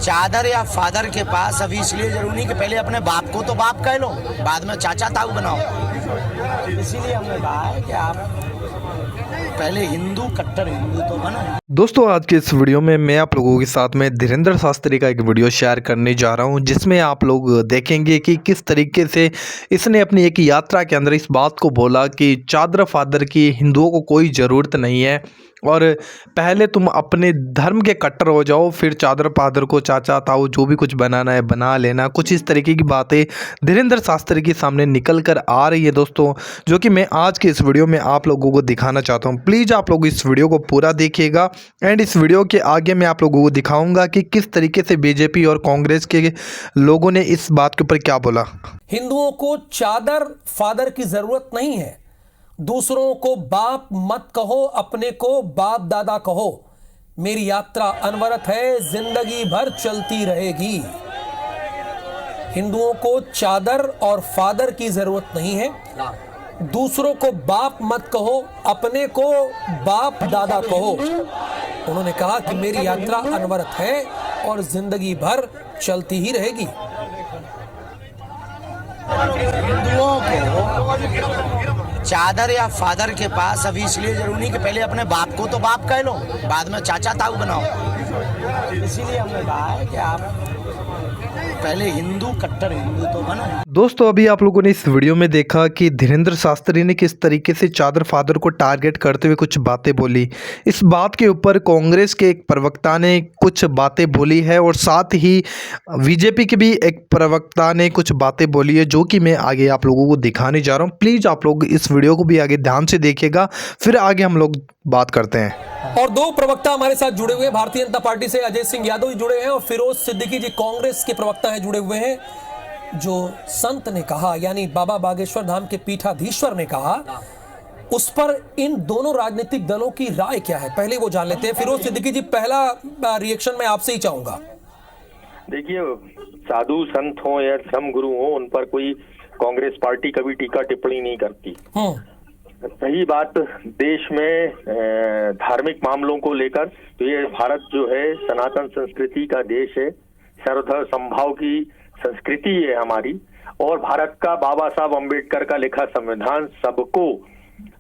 चादर या फादर के पास अभी इसलिए जरूरी नहीं कि पहले अपने बाप को तो बाप कह लो, बाद में चाचा ताऊ बनाओ। इसीलिए हमने कहा है कि आप पहले हिंदू, कट्टर हिंदू तो बनो। दोस्तों, आज के इस वीडियो में मैं आप लोगों के साथ में धीरेंद्र शास्त्री का एक वीडियो शेयर करने जा रहा हूं, जिसमें आप लोग देखेंगे कि किस तरीके से इसने अपनी एक यात्रा के अंदर इस बात को बोला कि चादर फादर की हिंदुओं को कोई ज़रूरत नहीं है और पहले तुम अपने धर्म के कट्टर हो जाओ, फिर चादर फादर को चाचा ताऊ जो भी कुछ बनाना है बना लेना। कुछ इस तरीके की बातें धीरेंद्र शास्त्री के सामने निकल कर आ रही है दोस्तों, जो कि मैं आज के इस वीडियो में आप लोगों को दिखाना चाहता हूं। प्लीज़ आप लोग इस वीडियो को पूरा देखिएगा एंड इस वीडियो के आगे मैं आप लोगों को दिखाऊंगा कि किस तरीके से बीजेपी और कांग्रेस के लोगों ने इस बात के ऊपर क्या बोला। हिंदुओं को चादर फादर की जरूरत नहीं है। दूसरों को बाप मत कहो, अपने को बाप दादा कहो। मेरी यात्रा अनवरत है, जिंदगी भर चलती रहेगी। हिंदुओं को चादर और फादर की जरूरत नहीं है। दूसरों को बाप मत कहो, अपने को बाप दादा कहो। उन्होंने कहा कि मेरी यात्रा अनवरत है और जिंदगी भर चलती ही रहेगी। हिंदुओं को चादर या फादर के पास अभी इसलिए जरूरी नहीं कि पहले अपने बाप को तो बाप कह लो, बाद में चाचा ताऊ बनाओ। इसीलिए हमने कहा है कि आप पहले हिंदू, कट्टर हिंदू तो बनो। दोस्तों, अभी आप लोगों ने इस वीडियो में देखा कि धीरेंद्र शास्त्री ने किस तरीके से चादर फादर को टारगेट करते हुए कुछ बातें बोली। इस बात के ऊपर कांग्रेस के एक प्रवक्ता ने कुछ बातें बोली है और साथ ही बीजेपी के भी एक प्रवक्ता ने कुछ बातें बोली है, जो कि मैं आगे आप लोगों को दिखाने जा रहा हूँ। प्लीज़ आप लोग इस वीडियो को भी आगे ध्यान से देखिएगा, फिर आगे हम लोग बात करते हैं। और दो प्रवक्ता हमारे साथ जुड़े हुए हैं। भारतीय जनता पार्टी से अजय सिंह यादव जी जुड़े हैं और फिरोज सिद्दीकी जी कांग्रेस के प्रवक्ता हैं जुड़े हुए हैं। जो संत ने कहा, यानी बाबा बागेश्वर धाम के पीठाधीश्वर ने कहा, उस पर इन दोनों राजनीतिक दलों की राय क्या है, पहले वो जान लेते हैं। फिरोज सिद्दीकी जी, पहला रिएक्शन मैं आपसे ही चाहूंगा। देखिए, साधु संत हो या धर्म गुरु हो, उन पर कोई कांग्रेस पार्टी कभी टीका टिप्पणी नहीं करती। सही बात, देश में धार्मिक मामलों को लेकर तो ये भारत जो है सनातन संस्कृति का देश है, सर्वधर्म समभाव की संस्कृति है हमारी। और भारत का बाबा साहब अम्बेडकर का लिखा संविधान सबको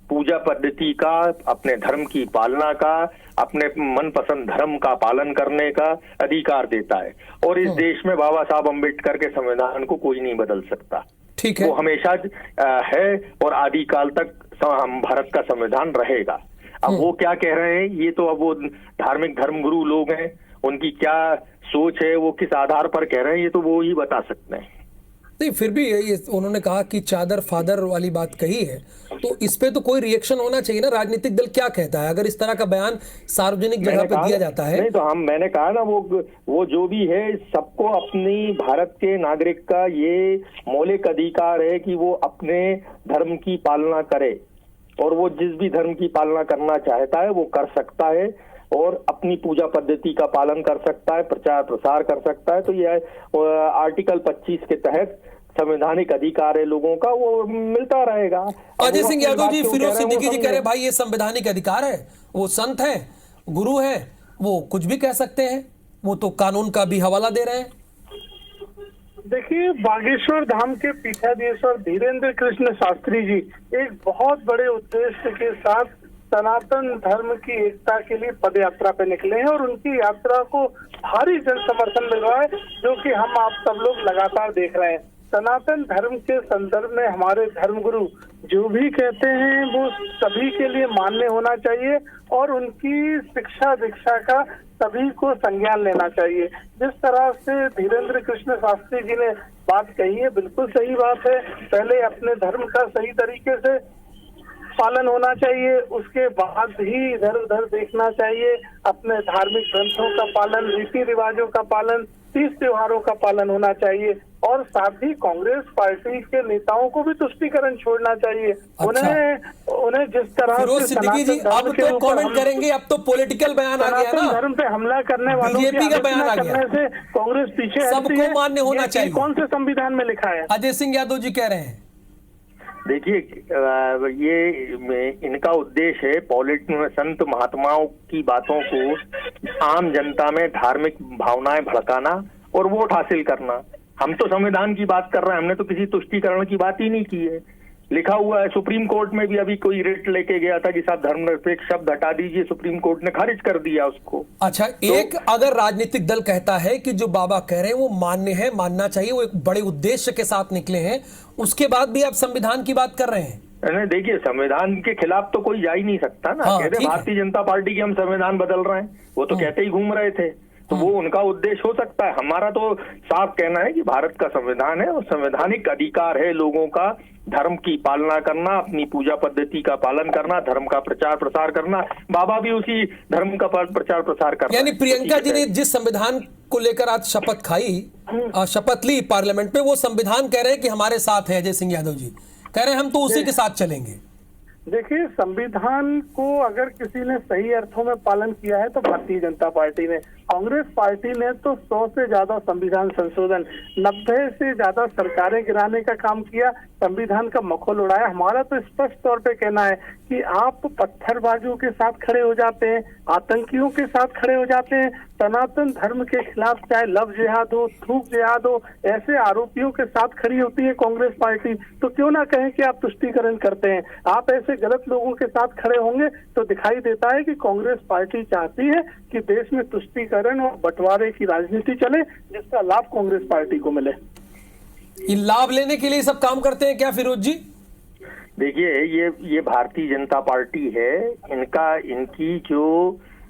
पूजा पद्धति का, अपने धर्म की पालना का, अपने मनपसंद धर्म का पालन करने का अधिकार देता है। और इस देश में बाबा साहब अम्बेडकर के संविधान को कोई नहीं बदल सकता। ठीक है, वो हमेशा है और आदिकाल तक हम भारत का संविधान रहेगा। अब वो क्या कह रहे हैं, ये तो अब वो धार्मिक धर्मगुरु लोग हैं, उनकी क्या सोच है, वो किस आधार पर कह रहे हैं, ये तो वो ही बता सकते हैं। नहीं, फिर भी ये उन्होंने कहा कि चादर फादर वाली बात कही है, तो इस पे तो कोई रिएक्शन होना चाहिए ना। राजनीतिक दल क्या कहता है अगर इस तरह का बयान सार्वजनिक जगह पे दिया जाता है? नहीं तो मैंने कहा ना, वो जो भी है, सबको अपनी भारत के नागरिक का ये मौलिक अधिकार है कि वो अपने धर्म की पालना करे और वो जिस भी धर्म की पालना करना चाहता है वो कर सकता है और अपनी पूजा पद्धति का पालन कर सकता है, प्रचार प्रसार कर सकता है। तो यह आर्टिकल 25 के तहत संवैधानिक अधिकार है लोगों का, वो मिलता रहेगा। अजय सिंह यादव जी, फिरोज सिद्दीकी जी कह रहे भाई ये संवैधानिक अधिकार है, वो संत है, गुरु है, वो कुछ भी कह सकते हैं, वो तो कानून का भी हवाला दे रहे हैं। देखिए, बागेश्वर धाम के पीठाधीश्वर धीरेंद्र कृष्ण शास्त्री जी एक बहुत बड़े उद्देश्य के साथ सनातन धर्म की एकता के लिए पद यात्रा पे निकले हैं और उनकी यात्रा को भारी जन समर्थन मिल रहा है, जो कि हम आप सब लोग लगातार देख रहे हैं। सनातन धर्म के संदर्भ में हमारे धर्मगुरु जो भी कहते हैं वो सभी के लिए मान्य होना चाहिए और उनकी शिक्षा दीक्षा का सभी को संज्ञान लेना चाहिए। जिस तरह से धीरेंद्र कृष्ण शास्त्री जी ने बात कही है, बिल्कुल सही बात है। पहले अपने धर्म का सही तरीके से पालन होना चाहिए, उसके बाद ही इधर उधर देखना चाहिए। अपने धार्मिक ग्रंथों का पालन, रीति रिवाजों का पालन, तीज त्योहारों का पालन होना चाहिए और साथ ही कांग्रेस पार्टी के नेताओं को भी तुष्टीकरण छोड़ना चाहिए। उन्हें जिस तरह फिरोज सिद्दीकी जी अब तो कमेंट करेंगे, अब तो पॉलिटिकल बयान आ गया ना, धर्म पे हमला करने वालों बीजेपी का बयान आ गया से कांग्रेस पीछे सबको मान्य होना चाहिए। कौन से संविधान में लिखा है? अजय सिंह यादव जी कह रहे हैं। देखिए ये इनका उद्देश्य है संत महात्माओं की बातों को आम जनता में धार्मिक भावनाएं भड़काना और वोट हासिल करना। हम तो संविधान की बात कर रहे हैं, हमने तो किसी तुष्टीकरण की बात ही नहीं की है। लिखा हुआ है, सुप्रीम कोर्ट में भी अभी कोई रिट लेके गया था कि साहब धर्मनिरपेक्ष शब्द हटा दीजिए, सुप्रीम कोर्ट ने खारिज कर दिया उसको। अच्छा, एक अगर राजनीतिक दल कहता है कि जो बाबा कह रहे हैं वो मान्य है, मानना चाहिए, वो एक बड़े उद्देश्य के साथ निकले हैं, उसके बाद भी आप संविधान की बात कर रहे हैं? नहीं, देखिए संविधान के खिलाफ तो कोई जा ही नहीं सकता ना। हाँ, कहते भारतीय जनता पार्टी के हम संविधान बदल रहे हैं, वो तो कहते ही घूम रहे थे, तो वो उनका उद्देश्य हो सकता है। हमारा तो साफ कहना है कि भारत का संविधान है और संवैधानिक अधिकार है लोगों का धर्म की पालना करना, अपनी पूजा पद्धति का पालन करना, धर्म का प्रचार प्रसार करना। बाबा भी उसी धर्म का प्रचार प्रसार कर रहे हैं। यानी प्रियंका जी ने जिस संविधान को लेकर आज शपथ खाई, शपथ ली पार्लियामेंट में, वो संविधान कह रहे हैं कि हमारे साथ है। अजय सिंह यादव जी कह रहे हैं हम तो उसी के साथ चलेंगे। देखिए, संविधान को अगर किसी ने सही अर्थों में पालन किया है तो भारतीय जनता पार्टी ने। कांग्रेस पार्टी ने तो 100 से ज्यादा संविधान संशोधन, 90 से ज्यादा सरकारें गिराने का काम किया, संविधान का मखौल उड़ाया। हमारा तो स्पष्ट तौर पे कहना है कि आप पत्थरबाजों के साथ खड़े हो जाते हैं, आतंकियों के साथ खड़े हो जाते हैं, सनातन धर्म के खिलाफ चाहे लव जिहाद हो, थूक जिहाद हो, ऐसे आरोपियों के साथ खड़ी होती है कांग्रेस पार्टी। तो क्यों ना कहें कि आप तुष्टीकरण करते हैं। आप ऐसे गलत लोगों के साथ खड़े होंगे तो दिखाई देता है कि कांग्रेस पार्टी चाहती है कि देश में तुष्टीकरण और बंटवारे की राजनीति चले, जिसका लाभ कांग्रेस पार्टी को मिले। ये लाभ लेने के लिए सब काम करते हैं क्या फिरोज जी? देखिए, ये भारतीय जनता पार्टी है, इनकी जो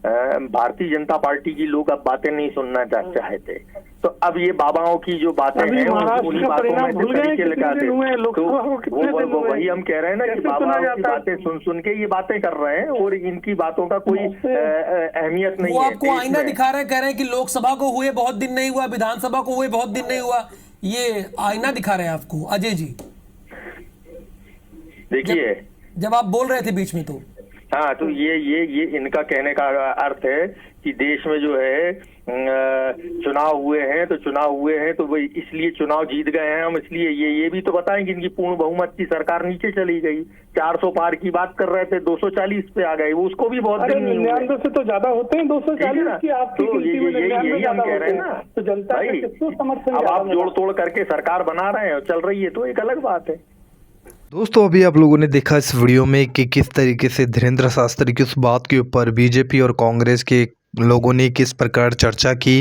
भारतीय जनता पार्टी की लोग अब बातें नहीं सुनना चाहते, तो अब ये बाबाओं की जो बातें हैं उन्हीं बातों में जो तरीके लगाते हैं, तो वही हम कह रहे हैं ना कि बाबाओं की बातें सुन सुन के ये बातें कर रहे हैं और इनकी बातों का कोई अहमियत नहीं है। वो आपको आईना दिखा रहे हैं, कह रहे हैं कि लोकसभा को हुए बहुत दिन नहीं हुआ, विधानसभा को हुए बहुत दिन नहीं हुआ, ये आईना दिखा रहे हैं आपको अजय जी। देखिए, जब आप बोल रहे थे बीच में तो हाँ, तो ये इनका कहने का अर्थ है कि देश में जो है चुनाव हुए हैं तो वही इसलिए चुनाव जीत गए हैं हम, इसलिए ये भी तो बताएं कि इनकी पूर्ण बहुमत की सरकार नीचे चली गई। 400 पार की बात कर रहे थे, 240 पे आ गए, वो उसको भी बहुत दिन नहीं हुए। 99 से तो ज्यादा होते हैं 240 की आपकी गिनती में। यही हम कह रहे हैं ना, तो जनता का कितना समर्थन। अब आप जोड़ तोड़ करके सरकार बना रहे हैं और चल रही है तो एक अलग बात है। दोस्तों, अभी आप लोगों ने देखा इस वीडियो में कि किस तरीके से धीरेंद्र शास्त्री की उस बात के ऊपर बीजेपी और कांग्रेस के लोगों ने किस प्रकार चर्चा की,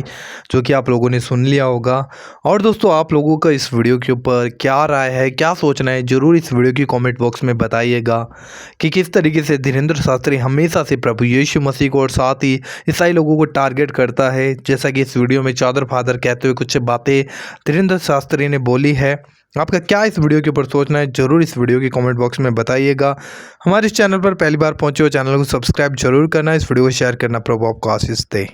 जो कि आप लोगों ने सुन लिया होगा। और दोस्तों, आप लोगों का इस वीडियो के ऊपर क्या राय है, क्या सोचना है, ज़रूर इस वीडियो की कमेंट बॉक्स में बताइएगा कि किस तरीके से धीरेंद्र शास्त्री हमेशा से प्रभु यीशु मसीह को और साथ ही ईसाई लोगों को टारगेट करता है। जैसा कि इस वीडियो में चादर फादर कहते हुए कुछ बातें धीरेंद्र शास्त्री ने बोली है। आपका क्या इस वीडियो के ऊपर सोचना है, जरूर इस वीडियो के कमेंट बॉक्स में बताइएगा। हमारे इस चैनल पर पहली बार पहुंचे हो, चैनल को सब्सक्राइब जरूर करना, इस वीडियो को शेयर करना। प्रभु आपको आशीष दे।